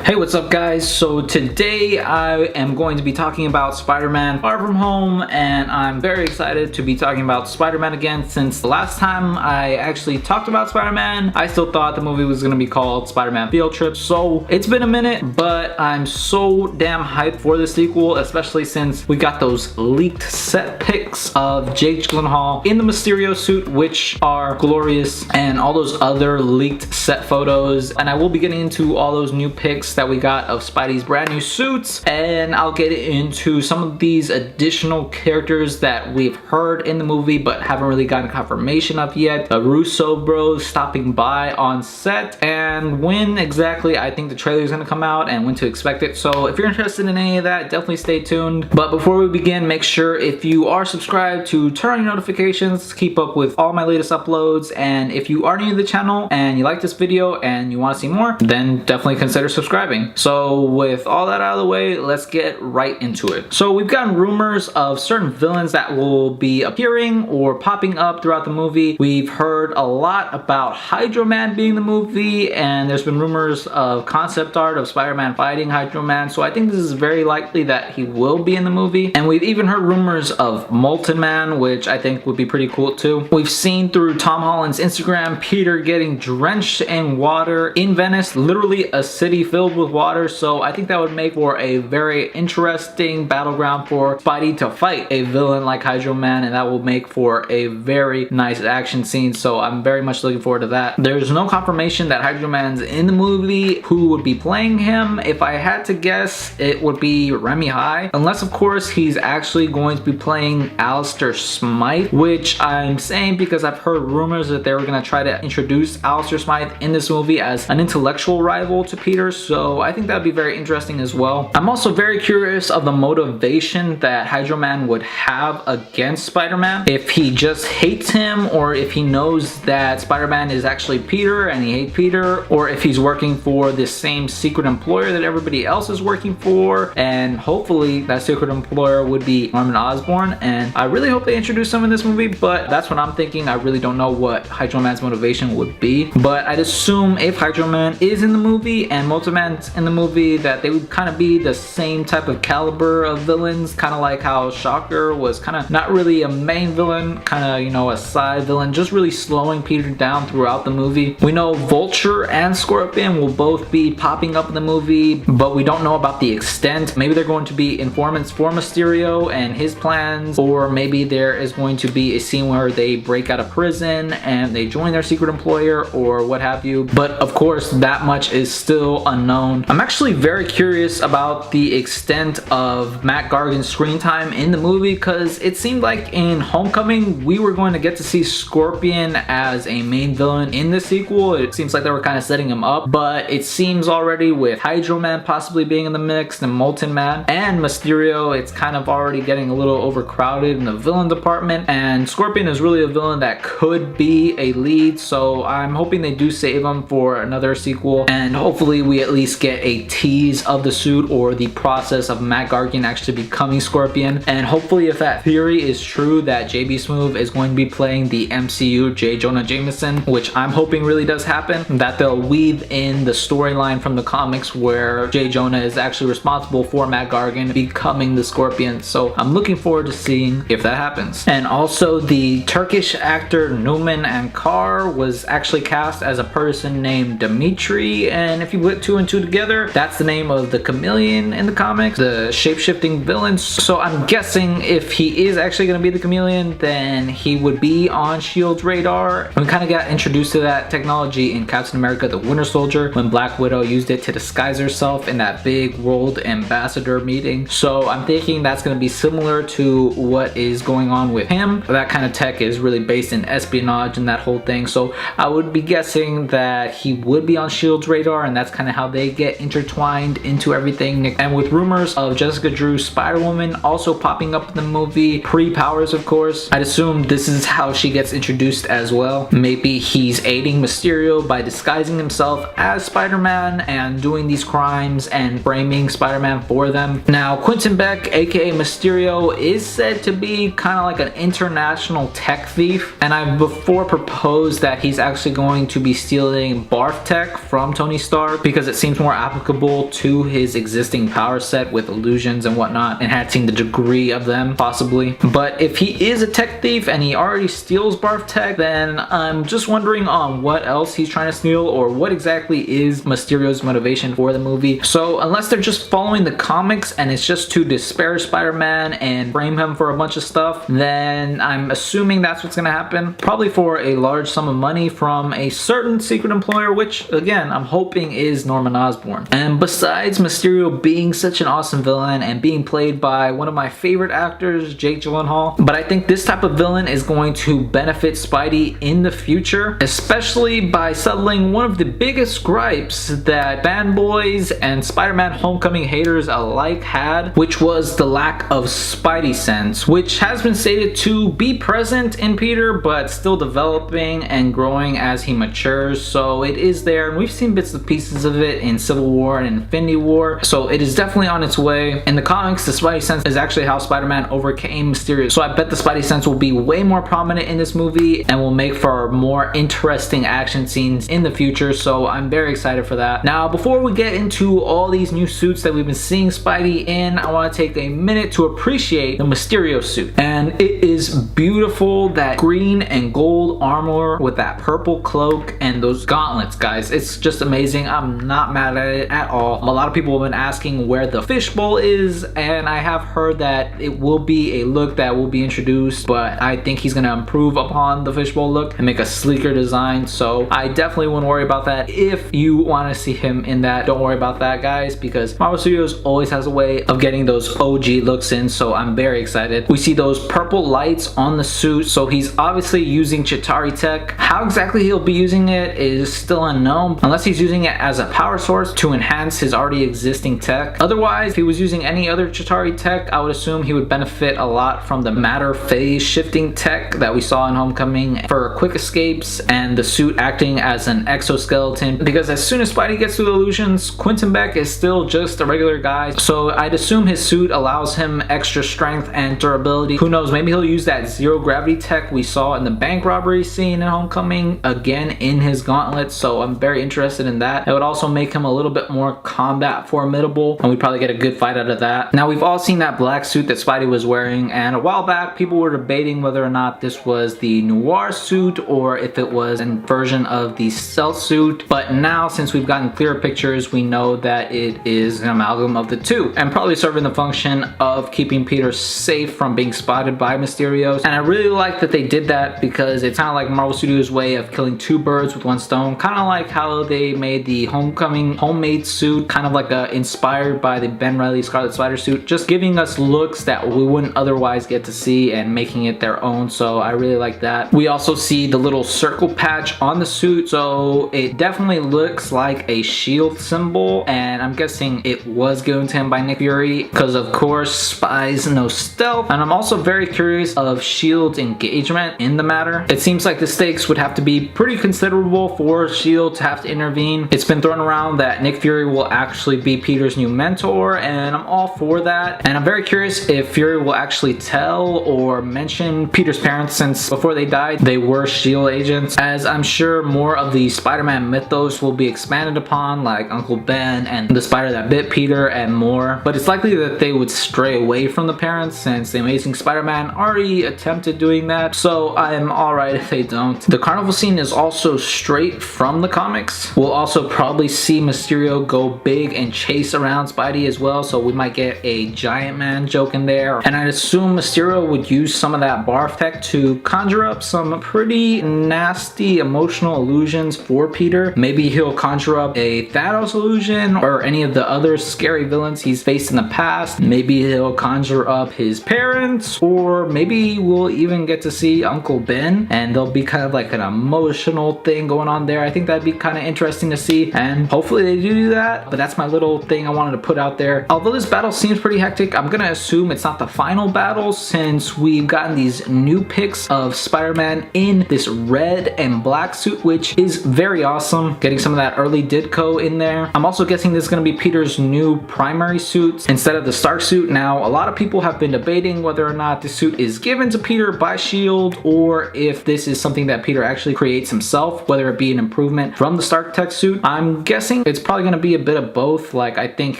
Hey, what's up guys? So today I am going to be talking about Spider-Man Far From Home, and I'm very excited to be talking about Spider-Man again, since the last time I actually talked about Spider-Man I still thought the movie was going to be called Spider-Man Field Trip. So it's been a minute, but I'm so damn hyped for the sequel, especially since we got those leaked set pics of Jake Gyllenhaal in the Mysterio suit, which are glorious, and all those other leaked set photos, and I will be getting into all those new pics that we got of Spidey's brand new suits, and I'll get into some of these additional characters that we've heard in the movie but haven't really gotten confirmation of yet. The Russo bros stopping by on set, and when exactly I think the trailer is going to come out and when to expect it. So if you're interested in any of that, definitely stay tuned. But before we begin, make sure if you are subscribed to turn on your notifications, keep up with all my latest uploads, and if you are new to the channel and you like this video and you want to see more, then definitely consider subscribing. So with all that out of the way, let's get right into it. So we've gotten rumors of certain villains that will be appearing or popping up throughout the movie. We've heard a lot about Hydro Man being in the movie, and there's been rumors of concept art of Spider-Man fighting Hydro Man, so I think this is very likely that he will be in the movie. And we've even heard rumors of Molten Man, which I think would be pretty cool too. We've seen through Tom Holland's Instagram Peter getting drenched in water in Venice, literally a city filled with water, so I think that would make for a very interesting battleground for Spidey to fight a villain like Hydro Man, and that will make for a very nice action scene, so I'm very much looking forward to that. There's no confirmation that Hydro Man's in the movie. Who would be playing him? If I had to guess, it would be Remy High, unless of course he's actually going to be playing Alistair Smythe, which I'm saying because I've heard rumors that they were going to try to introduce Alistair Smythe in this movie as an intellectual rival to Peter, so I think that'd be very interesting as well. I'm also very curious of the motivation that Hydro Man would have against Spider-Man. If he just hates him, or if he knows that Spider-Man is actually Peter and he hates Peter, or if he's working for this same secret employer that everybody else is working for, and hopefully that secret employer would be Norman Osborn, and I really hope they introduce him in this movie, but that's what I'm thinking. I really don't know what Hydro Man's motivation would be, but I'd assume if Hydro Man is in the movie and Molten Man's in the movie, that they would kind of be the same type of caliber of villains, kind of like how Shocker was kind of not really a main villain, kind of, you know, a side villain, just really slowing Peter down throughout the movie. We know Vulture and Scorpion will both be popping up in the movie, but we don't know about the extent. Maybe they're going to be informants for Mysterio and his plans, or maybe there is going to be a scene where they break out of prison and they join their secret employer or what have you, but of course that much is still unknown. I'm actually very curious about the extent of Matt Gargan's screen time in the movie, because it seemed like in Homecoming we were going to get to see Scorpion as a main villain in the sequel. It seems like they were kind of setting him up, but it seems already with Hydro Man possibly being in the mix, and Molten Man and Mysterio, it's kind of already getting a little overcrowded in the villain department, and Scorpion is really a villain that could be a lead, so I'm hoping they do save him for another sequel, and hopefully we at least get a tease of the suit or the process of Matt Gargan actually becoming Scorpion. And hopefully, if that theory is true that JB Smoove is going to be playing the MCU J. Jonah Jameson, which I'm hoping really does happen, that they'll weave in the storyline from the comics where J. Jonah is actually responsible for Matt Gargan becoming the Scorpion. So I'm looking forward to seeing if that happens. And also, the Turkish actor Numan Ankar was actually cast as a person named Dimitri, and if you put two and two together, that's the name of the chameleon in the comics, the shape-shifting villain. So I'm guessing if he is actually going to be the chameleon, then he would be on S.H.I.E.L.D.'s radar. We kind of got introduced to that technology in Captain America the Winter Soldier when Black Widow used it to disguise herself in that big world ambassador meeting. So I'm thinking that's going to be similar to what is going on with him. That kind of tech is really based in espionage and that whole thing, so I would be guessing that he would be on S.H.I.E.L.D.'s radar, and that's kind of how they get intertwined into everything. And with rumors of Jessica Drew's Spider-Woman also popping up in the movie, pre-Powers of course, I'd assume this is how she gets introduced as well. Maybe he's aiding Mysterio by disguising himself as Spider-Man and doing these crimes and framing Spider-Man for them. Now, Quentin Beck, aka Mysterio, is said to be kind of like an international tech thief, and I've before proposed that he's actually going to be stealing barf tech from Tony Stark, because it seems seems more applicable to his existing power set with illusions and whatnot, enhancing the degree of them possibly. But if he is a tech thief and he already steals barf tech, then I'm just wondering on what else he's trying to steal, or what exactly is Mysterio's motivation for the movie. So unless they're just following the comics and it's just to disparage Spider-Man and frame him for a bunch of stuff, then I'm assuming that's what's gonna happen, probably for a large sum of money from a certain secret employer, which again I'm hoping is Norman Osborn. And besides Mysterio being such an awesome villain and being played by one of my favorite actors, Jake Gylenhaal, but I think this type of villain is going to benefit Spidey in the future, especially by settling one of the biggest gripes that fanboys and Spider-Man Homecoming haters alike had, which was the lack of Spidey sense, which has been stated to be present in Peter but still developing and growing as he matures. So it is there, and we've seen bits and pieces of it in Civil War and Infinity War, so it is definitely on its way. In the comics, the Spidey sense is actually how Spider-Man overcame Mysterio, so I bet the Spidey sense will be way more prominent in this movie and will make for more interesting action scenes in the future, so I'm very excited for that. Now, before we get into all these new suits that we've been seeing Spidey in, I want to take a minute to appreciate the Mysterio suit. And it is beautiful, that green and gold armor with that purple cloak and those gauntlets, guys. It's just amazing. I'm not mad at it at all. A lot of people have been asking where the fishbowl is, and I have heard that it will be a look that will be introduced, but I think he's going to improve upon the fishbowl look and make a sleeker design, so I definitely wouldn't worry about that. If you want to see him in that, don't worry about that, guys, because Marvel Studios always has a way of getting those OG looks in, so I'm very excited. We see those purple lights on the suit, so he's obviously using Chitauri tech. How exactly he'll be using it is still unknown, unless he's using it as a power source to enhance his already existing tech. Otherwise, if he was using any other Chitauri tech, I would assume he would benefit a lot from the matter phase shifting tech that we saw in Homecoming for quick escapes, and the suit acting as an exoskeleton, because as soon as Spidey gets through the illusions, Quentin Beck is still just a regular guy, so I'd assume his suit allows him extra strength and durability. Who knows, maybe he'll use that zero gravity tech we saw in the bank robbery scene in Homecoming again in his gauntlets, so I'm very interested in that. It would also make him a little bit more combat formidable, and we'd probably get a good fight out of that. Now, we've all seen that black suit that Spidey was wearing, and a while back people were debating whether or not this was the noir suit or if it was a version of the stealth suit, but now since we've gotten clearer pictures, we know that it is an amalgam of the two, and probably serving the function of keeping Peter safe from being spotted by Mysterios. And I really like that they did that, because it's kind of like Marvel Studios' way of killing two birds with one stone, kind of like how they made the Homecoming homemade suit, kind of like inspired by the Ben Reilly Scarlet Spider suit, just giving us looks that we wouldn't otherwise get to see and making it their own, so I really like that. We also see the little circle patch on the suit, so it definitely looks like a shield symbol, and I'm guessing it was given to him by Nick Fury, because of course spies know stealth. And I'm also very curious of S.H.I.E.L.D's engagement in the matter. It seems like the stakes would have to be pretty considerable for S.H.I.E.L.D. to have to intervene. It's been thrown around that Nick Fury will actually be Peter's new mentor, and I'm all for that. And I'm very curious if Fury will actually tell or mention Peter's parents, since before they died they were S.H.I.E.L.D. agents, as I'm sure more of the Spider-Man mythos will be expanded upon, like Uncle Ben and the spider that bit Peter and more. But it's likely that they would stray away from the parents, since the Amazing Spider-Man already attempted doing that, so I'm alright if they don't. The carnival scene is also straight from the comics. We'll also probably see Mysterio go big and chase around Spidey as well, so we might get a giant man joke in there. And I'd assume Mysterio would use some of that barf tech to conjure up some pretty nasty emotional illusions for Peter. Maybe he'll conjure up a Thanos illusion or any of the other scary villains he's faced in the past. Maybe he'll conjure up his parents, or maybe we'll even get to see Uncle Ben, and there'll be kind of like an emotional thing going on there. I think that'd be kind of interesting to see, and hopefully they do that. But that's my little thing I wanted to put out there. Although this battle seems pretty hectic, I'm gonna assume it's not the final battle, since we've gotten these new pics of Spider-Man in this red and black suit, which is very awesome. Getting some of that early Ditko in there. I'm also guessing this is gonna be Peter's new primary suit instead of the Stark suit. Now, a lot of people have been debating whether or not the suit is given to Peter by S.H.I.E.L.D. or if this is something that Peter actually creates himself, whether it be an improvement from the Stark tech suit. I'm guessing guessing it's probably going to be a bit of both. Like, I think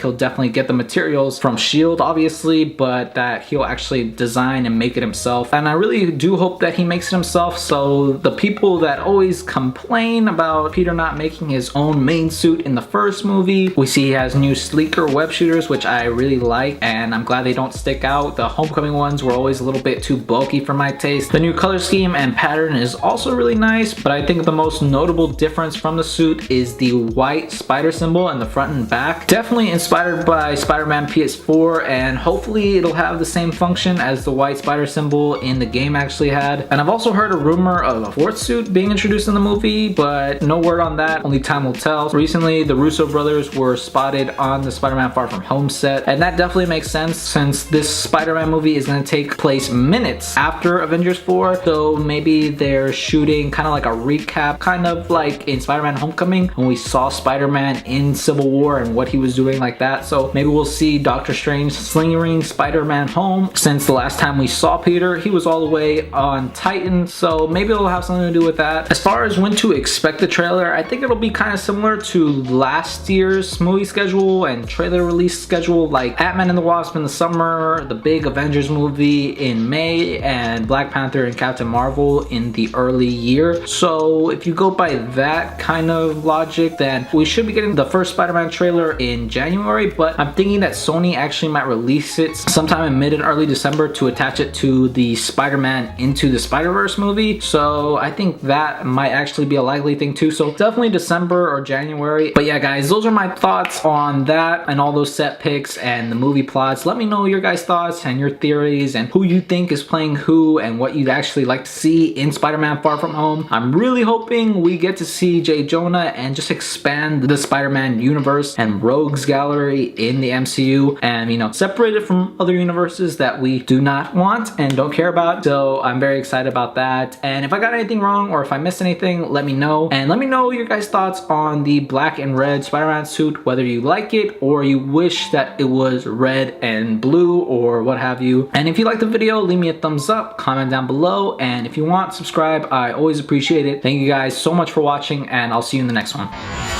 he'll definitely get the materials from S.H.I.E.L.D. obviously, but that he'll actually design and make it himself. And I really do hope that he makes it himself, so the people that always complain about Peter not making his own main suit in the first movie, we see he has new sleeker web shooters, which I really like, and I'm glad they don't stick out. The Homecoming ones were always a little bit too bulky for my taste. The new color scheme and pattern is also really nice, but I think the most notable difference from the suit is the white spider symbol in the front and back. Definitely inspired by Spider-Man PS4, and hopefully it'll have the same function as the white spider symbol in the game actually had. And I've also heard a rumor of a fourth suit being introduced in the movie, but no word on that, only time will tell. Recently, the Russo brothers were spotted on the Spider-Man Far From Home set, and that definitely makes sense since this Spider-Man movie is going to take place minutes after Avengers 4, so maybe they're shooting kind of like a recap, kind of like in Spider-Man Homecoming when we saw Spider-Man in Civil War and what he was doing like that. So maybe we'll see Doctor Strange slinging Spider-Man home, since the last time we saw Peter, he was all the way on Titan, so maybe it'll have something to do with that. As far as when to expect the trailer, I think it'll be kind of similar to last year's movie schedule and trailer release schedule, like Ant-Man and the Wasp in the summer, the big Avengers movie in May, and Black Panther and Captain Marvel in the early year. So if you go by that kind of logic, then we should be getting the first Spider-Man trailer in January, but I'm thinking that Sony actually might release it sometime in mid and early December to attach it to the Spider-Man Into the Spider-Verse movie. So I think that might actually be a likely thing too. So definitely December or January. But yeah guys, those are my thoughts on that and all those set picks and the movie plots. Let me know your guys' thoughts and your theories and who you think is playing who and what you'd actually like to see in Spider-Man Far From Home. I'm really hoping we get to see J. Jonah and just expand the Spider-Man universe and rogues gallery in the MCU, and, you know, separate it from other universes that we do not want and don't care about. So I'm very excited about that. And if I got anything wrong or if I missed anything, let me know. And let me know your guys' thoughts on the black and red Spider-Man suit, whether you like it or you wish that it was red and blue or what have you. And if you like the video, leave me a thumbs up, comment down below, and if you want, subscribe. I always appreciate it. Thank you guys so much for watching, and I'll see you in the next one.